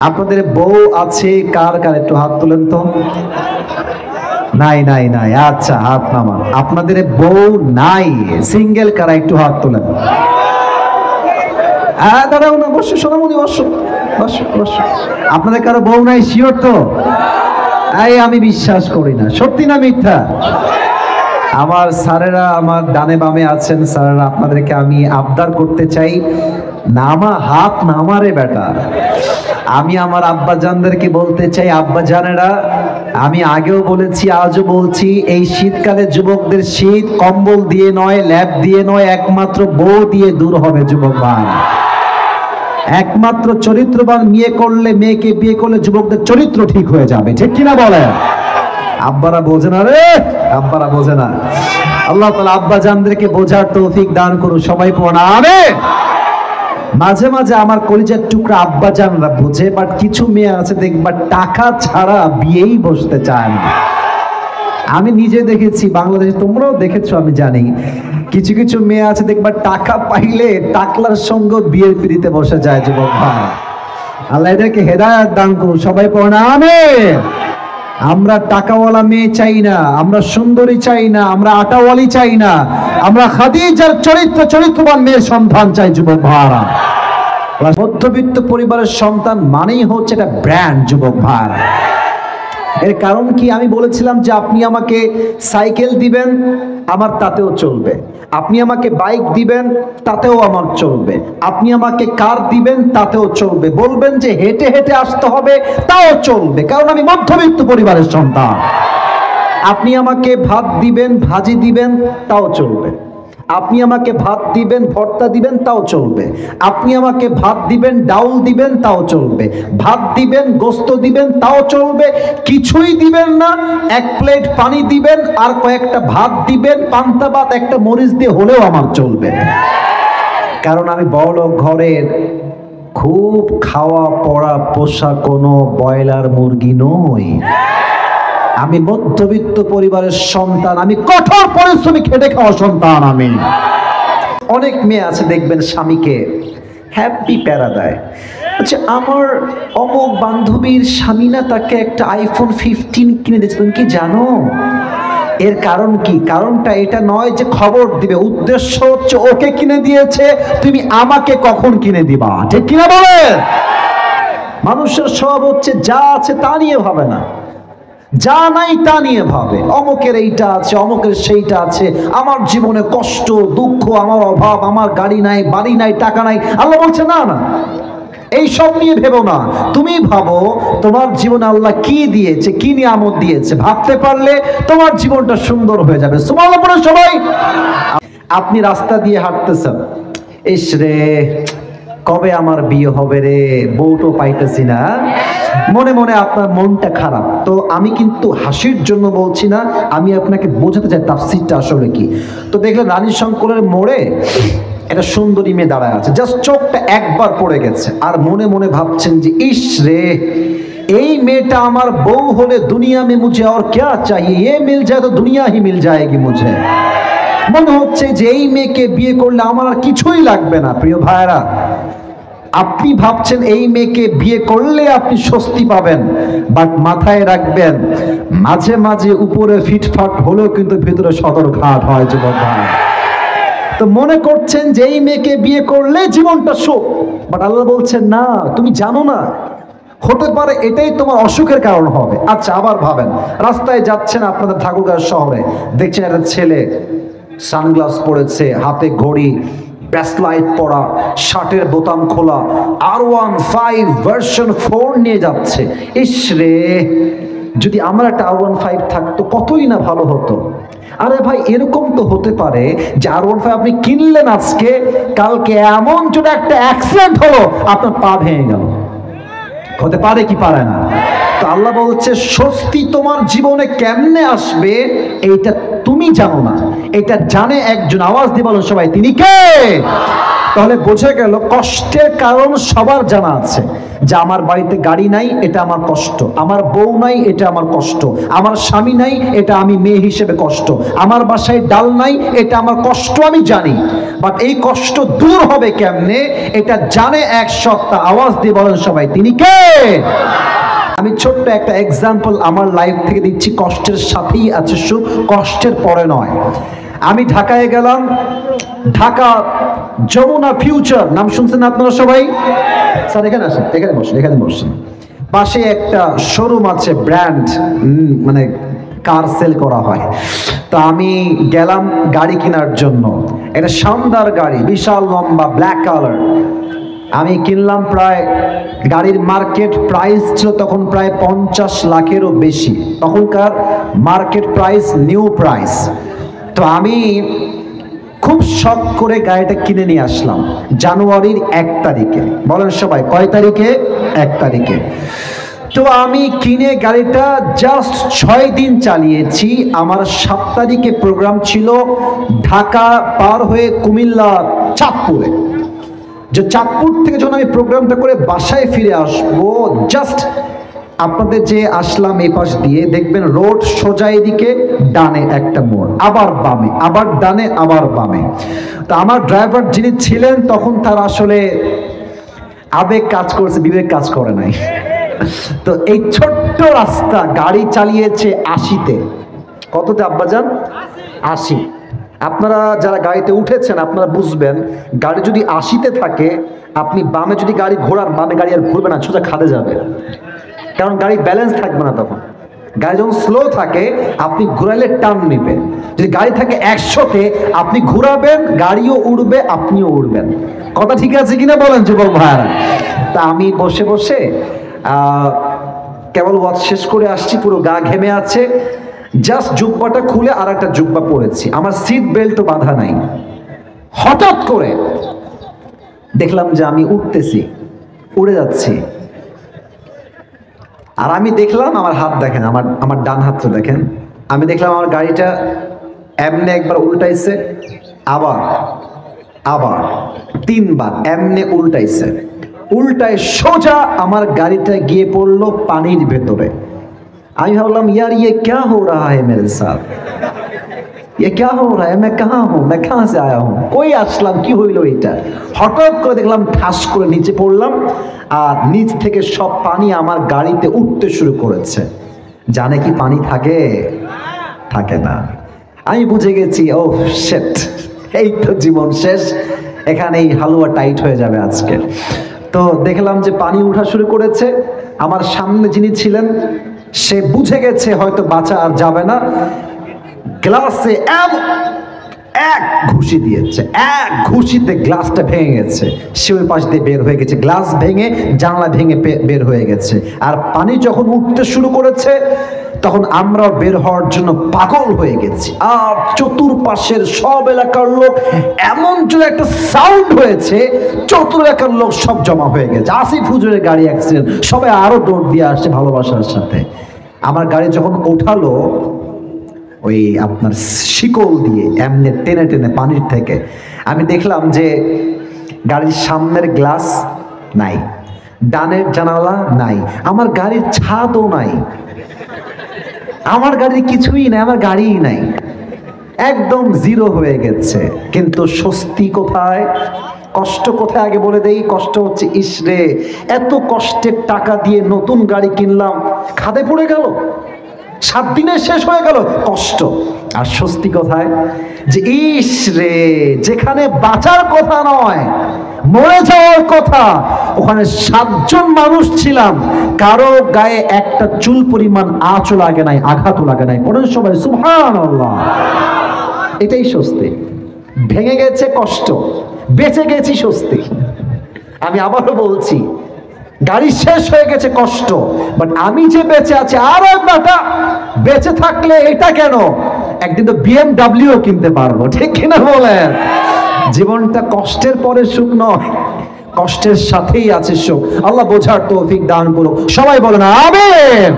আপনাদের বউ আছে কার কার একটু হাত তুলেন তো। নাই নাই নাই, আচ্ছা হাত নামান। আপনাদের বউ নাই সিঙ্গেল কারা একটু হাত তুলেন। দাঁড়াও না, বসো সোনামণি, বসো বসো বসো। আপনাদের কারো বউ নাই শিওর তো? আমি বিশ্বাস করি না, সত্যি না মিথ্যা? আমার স্যারেরা আমার ডানে বামে আছেন, স্যারেরা আপনাদেরকে আমি আবদার করতে চাই, নামা হাত নামারে বেটা। আমি আমার আব্বা জানদেরকে বলতে চাই, আব্বা জানেরা, আমি আগেও বলেছি আজও বলছি, এই শীতকালে যুবকদের শীত কম্বল দিয়ে নয়, ল্যাপ দিয়ে নয়, একমাত্র বউ দিয়ে দূর হবে যুবক ভাই। একমাত্র চরিত্রবান মেয়েকে বিয়ে করলে যুবকদের চরিত্র ঠিক হয়ে যাবে, ঠিক কিনা বলেন? আব্বারা বোঝে না রে, আব্বারা বোঝে না। আল্লাহ তাআলা আব্বা জানদেরকে বোঝার তৌফিক দান করুন, সবাই পড়া আমিন। মাঝে মাঝে আমার কলিজার টুকরা আব্বা জানরা বোঝে, বাট কিছু মেয়ে আছে দেখবা টাকা ছাড়া বিয়েই বসতে চায় না। আমি নিজে দেখেছি বাংলাদেশে, তোমরাও দেখেছো আমি জানি, কিছু কিছু মেয়ে আছে দেখবা টাকা পাইলে টাকলার সঙ্গে বিয়ের পিড়িতে বসে যায় যুবক ভাই। আল্লাহ এদেরকে হেদায়েত দান করুন, সবাই পড়া আমিন। আমরা টাকাওয়ালা মেয়ে চাই না, আমরা সুন্দরী চাই না, আমরা আটাওয়ালি চাই না, আমরা খাদিজার চরিত্রবান মেয়ের সন্তান চাই যুবক ভাইরা। মধ্যবিত্ত পরিবারের সন্তান মানেই হচ্ছে এটা ব্র্যান্ড যুবক ভাইরা। এর কারণ কি? আমি বলেছিলাম যে আপনি আমাকে সাইকেল দিবেন, আমার তাতেও চলবে। আপনি আমাকে বাইক দিবেন, তাতেও আমার চলবে। আপনি আমাকে কার দিবেন, তাতেও চলবে। বলবেন যে হেঁটে হেঁটে আসতে হবে, তাও চলবে, কারণ আমি মধ্যবিত্ত পরিবারের সন্তান। আপনি আমাকে ভাত দিবেন, ভাজি দিবেন, তাও চলবে। আপনি আমাকে ভাত দিবেন, ভর্তা দিবেন, তাও চলবে। আপনি আমাকে ভাত দিবেন, ডাউল দিবেন, তাও চলবে। ভাত দিবেন, গোস্ত দিবেন, তাও চলবে। কিছুই দিবেন না, এক প্লেট পানি দিবেন আর কয়েকটা ভাত দিবেন, পান্তা ভাত একটা মরিচ দিয়ে হলেও আমার চলবে। কারণ আমি বড়লোক ঘরের খুব খাওয়া পড়া পোষা কোনো ব্রয়লার মুরগি নই। আমি মধ্যবিত্ত পরিবারের সন্তান, আমি কঠোর পরিশ্রমী খেটে খাওয়া সন্তান। আমি অনেক মেয়ে আছে দেখবেন স্বামীকে হ্যাপি প্যারা দেয়, আচ্ছা আমার অমুক বান্ধবীর স্বামী না তাকে একটা আইফোন 15 কিনে দিয়েছে, তুমি কি জানো? এর কারণ কি? কারণটা এটা নয় যে খবর দিবে, উদ্দেশ্য হচ্ছে ওকে কিনে দিয়েছে, তুমি আমাকে কখন কিনে দিবা, ঠিক কিনা বলে? মানুষের স্বভাব হচ্ছে যা আছে তা নিয়ে ভাবে না, যা নাই তা নিয়ে ভাবে। অমুকের এইটা আছে, অমুকের সেইটা আছে, আমার জীবনে কষ্ট দুঃখ, আমার অভাব, আমার গাড়ি নাই, বাড়ি নাই, টাকা নাই। আল্লাহ বলছে না না, এই সব নিয়ে ভেবো না। তুমি ভাবো তোমার জীবনে আল্লাহ কি দিয়েছে, কি নিয়ামত দিয়েছে। ভাবতে পারলে তোমার জীবনটা সুন্দর হয়ে যাবে। সুবহানাল্লাহ পড়ে সবাই। আপনি রাস্তা দিয়ে হাঁটতেছেন, ইস রে কবে আমার বিয়ে হবে রে, বউটো পাইতেছি না, মনে মনে আপনার মনটা খারাপ। তো আমি কিন্তু হাসির জন্য বলছি না, আমি আপনাকে বোঝাতে চাই তাফসীরটা আসলে কি। তো দেখলেন রানী শঙ্করের মোড়ে একটা সুন্দরী মেয়ে দাঁড়ায় আছে, জাস্ট চোখটা একবার পড়ে গেছে, আর মনে মনে ভাবছেন যে ইস রে এই মেয়েটা আমার বউ হলে দুনিয়া মে মুঝে और क्या चाहिए, ये मिल जाए तो दुनिया ही मिल जाएगी मुझे। মনে হচ্ছে যে এই মেয়েকে বিয়ে করলে আমার আর কিছুই লাগবে না। প্রিয় ভাইরা, আপনি ভাবছেন এই মেয়েকে বিয়ে করলে আপনি স্বস্তি পাবেন, বাট মাথায় রাখবেন মাঝে মাঝে উপরে ফিটফাট হলেও কিন্তু ভিতরে সদরঘাট হয় যুবক ভাই। তো মনে করছেন যে এই মেয়েকে বিয়ে করলে জীবনটা সুখ, বাট আল্লাহ বলছেন না, তুমি জানো না, হতে পারে এটাই তোমার অসুখের কারণ হবে। আচ্ছা আবার ভাবেন, রাস্তায় যাচ্ছেন আপনাদের ঠাকুরগাঁও শহরে, দেখছেন একটা ছেলে সানগ্লাস পরেছে, হাতে ঘড়ি, ব্রেসলাইট পরা, শার্টের বোতাম খোলা, R15 ভার্সন 4 নিয়ে যাচ্ছে। ইস রে যদি আমার একটা R15 থাকতো কতই না ভালো হতো। আরে ভাই এরকম তো হতে পারে যে R15 আপনি কিনলেন আজকে, কালকে এমন যদি একটা অ্যাক্সিডেন্ট হলো আপনার পা ভেঙে গেল। হতে পারে কি পারে না? তো আল্লাহ বলছে স্বস্তি তোমার জীবনে কেমনে আসবে এইটা তুমি জানো না, এটা জানে একজন। আওয়াজ দিয়ে বলো সবাই, তিনি কে? তাহলে বোঝা গেল কষ্টের কারণ সবার জানা আছে, যে আমার বাড়িতে গাড়ি নাই এটা আমার কষ্ট, আমার বউ নাই এটা আমার কষ্ট, আমার স্বামী নাই এটা আমি মেয়ে হিসেবে কষ্ট, আমার বাসায় ডাল নাই এটা আমার কষ্ট, আমি জানি। বাট এই কষ্ট দূর হবে কেমনে এটা জানে এক সত্তা। আওয়াজ দিয়ে বলেন সবাই, তিনি কে? আমি ছোট্ট একটা এক্সাম্পল আমার লাইফ থেকে দিচ্ছি, কষ্টের সাথেই আছে সুখ, কষ্টের পরে নয়। আমি ঢাকায় গেলাম, ঢাকা যমুনা ফিউচার নাম শুনছেন আপনারা সবাই? স্যার এখানে আসেন, এখানে বসেন, এখানে বসেন। পাশে একটা শোরুম আছে, ব্র্যান্ড মানে কার সেল করা হয়। তো আমি গেলাম গাড়ি কেনার জন্য, একটা শানদার গাড়ি, বিশাল লম্বা, ব্ল্যাক কালার। আমি কিনলাম, প্রায় গাড়ির মার্কেট প্রাইস ছিল তখন প্রায় 50 লাখেরও বেশি, তখনকার মার্কেট প্রাইস, নিউ প্রাইস। তো আমি খুব শখ করে গাড়িটা কিনে নিয়ে আসলাম জানুয়ারির 1 তারিখে। বলেন সবাই, কয় তারিখে? 1 তারিখে। তো আমি কিনে গাড়িটা জাস্ট 6 দিন চালিয়েছি। আমার 7 তারিখে প্রোগ্রাম ছিল ঢাকা পার হয়ে কুমিল্লা চাঁদপুরে। যে চাঁদপুর থেকে যখন আমি প্রোগ্রামটা করে বাসায় ফিরে আসবো, জাস্ট আপনাদের যে আসলাম এই পাশ দিয়ে, দেখবেন রোড সোজা এদিকে, ডানে একটা মোড়, আবার বামে, আবার ডানে, আবার বামে। তো আমার ড্রাইভার যিনি ছিলেন তখন তার আসলে আবেগ কাজ করছে, বিবেক কাজ করে নাই। তো এই ছোট্ট রাস্তা গাড়ি চালিয়েছে 80-তে। কততে আব্বাজান? 80। আপনারা যারা গাড়িতে উঠেছেন আপনারা বুঝবেন, গাড়ি যদি 80-তে থাকে, আপনি বামে যদি গাড়ি ঘোরান, বামে গাড়ি আর ঘুরবে না, সোজা খাদে যাবে, কারণ গাড়ি ব্যালেন্স থাকবে না তখন। গাড়ি যখন স্লো থাকে আপনি ঘুরাইলে টার্ন নেবে, যদি গাড়ি থাকে 100-তে আপনি ঘুরাবেন, গাড়িও উড়বে, আপনিও উড়বেন। কথা ঠিক আছে কিনা বলেন যুবক ভাইরা? তা আমি বসে বসে কেবল ওয়াচ শেষ করে আসছি, পুরো গা ঘেমে আছে, জাস্ট জুব্বাটা খুলে আর একটা জুব্বা পরেছি, আমার সিট বেল্টও বাঁধা নাই। হঠাৎ করে দেখলাম যে আমি উঠতেছি, উড়ে যাচ্ছি। আর আমি দেখলাম, আমার হাত দেখেন, আমার ডান হাতটা দেখেন, আমি দেখলাম আমার গাড়িটা এমনে একবার উল্টাইছে, আবার আবার 3 বার এমনে উল্টাইছে, উল্টায় সোজা আমার গাড়িটা গিয়ে পড়লো পানির ভেতরে। আমি ভাবলাম, ইয়ার ये क्या हो रहा है मेरे साथ, ये क्या हो रहा है, मैं कहाँ हूँ, मैं कहाँ से आया हूँ, কই আসলাম, কি হইলো এটা? হঠাৎ করে দেখলাম ঠাস করে নিচে পড়লাম, আর নিচ থেকে সব পানি আমার গাড়িতে উঠতে শুরু করেছে। জানে কি পানি থাকে? থাকে না। আমি বুঝে গেছি, ও শিট, এই তো জীবন শেষ, এখানেই হালুয়া টাইট হয়ে যাবে আজকে। তো দেখলাম যে পানি উঠা শুরু করেছে। আমার সামনে যিনি ছিলেন সে বুঝে গেছে হয়তো বাঁচা আর যাবে না, গ্লাসে এক ঘুষি দিয়েছে, এক ঘুষিতে গ্লাসটা ভেঙে গেছে। সে ওই পাশ দিয়ে বের হয়ে গেছে, গ্লাস ভেঙে, জানলা ভেঙে বের হয়ে গেছে। আর পানি যখন উঠতে শুরু করেছে তখন আমরাও বের হওয়ার জন্য পাগল হয়ে গেছি। আর চতুর্পাশের সব এলাকার লোক, এমন জোরে একটা সাউন্ড হয়েছে, চতুর এলাকার লোক সব জমা হয়ে গেছে। আসিফ হুজুরের গাড়ি অ্যাক্সিডেন্ট, সবাই আরো দৌড় দিয়ে আসছে ভালোবাসার সাথে। আমার গাড়ি যখন ওঠালো, ওই আপনার শিকল দিয়ে এমনি টেনে টেনে পানির থেকে, আমি দেখলাম যে গাড়ির সামনের গ্লাস নাই, ডানের জানালা নাই, আমার গাড়ির ছাদও নাই, আমার গাড়ির কিছুই নাই, আমার গাড়িই নাই, একদম জিরো হয়ে গেছে। কিন্তু স্বস্তি কোথায়, কষ্ট কোথায় আগে বলে দেই। কষ্ট হচ্ছে, ইসরে এত কষ্টের টাকা দিয়ে নতুন গাড়ি কিনলাম, খাদে পড়ে গেল, 7 দিনে শেষ হয়ে গেল, কষ্ট। আর স্বস্তি কোথায়, যে ইসরে যেখানে বাঁচার কথা নয়, মরে যাওয়ার কথা, ওখানে 7 জন মানুষ ছিলাম, কারো গায়ে একটা চুল পরিমাণ আঁচও লাগে নাই, আঘাতও লাগে নাই। বলেন সবাই সুবহানাল্লাহ। এটাই স্বস্তি। ভেঙে গেছে কষ্ট, বেঁচে গেছি স্বস্তি। আমি আবারও বলছি, গাড়ি শেষ হয়ে গেছে কষ্ট, বাট আমি যে বেঁচে আছি, আর একটা বেঁচে থাকলে এটা কেন, একদিন তো BMW কিনতে পারবো, ঠিক কিনা বলেন? জীবনটা কষ্টের পরে সুখ নয়, কষ্টের সাথেই আছে সুখ। আল্লাহ বোঝার তৌফিক দান করুক। সবাই বলেন আমিন।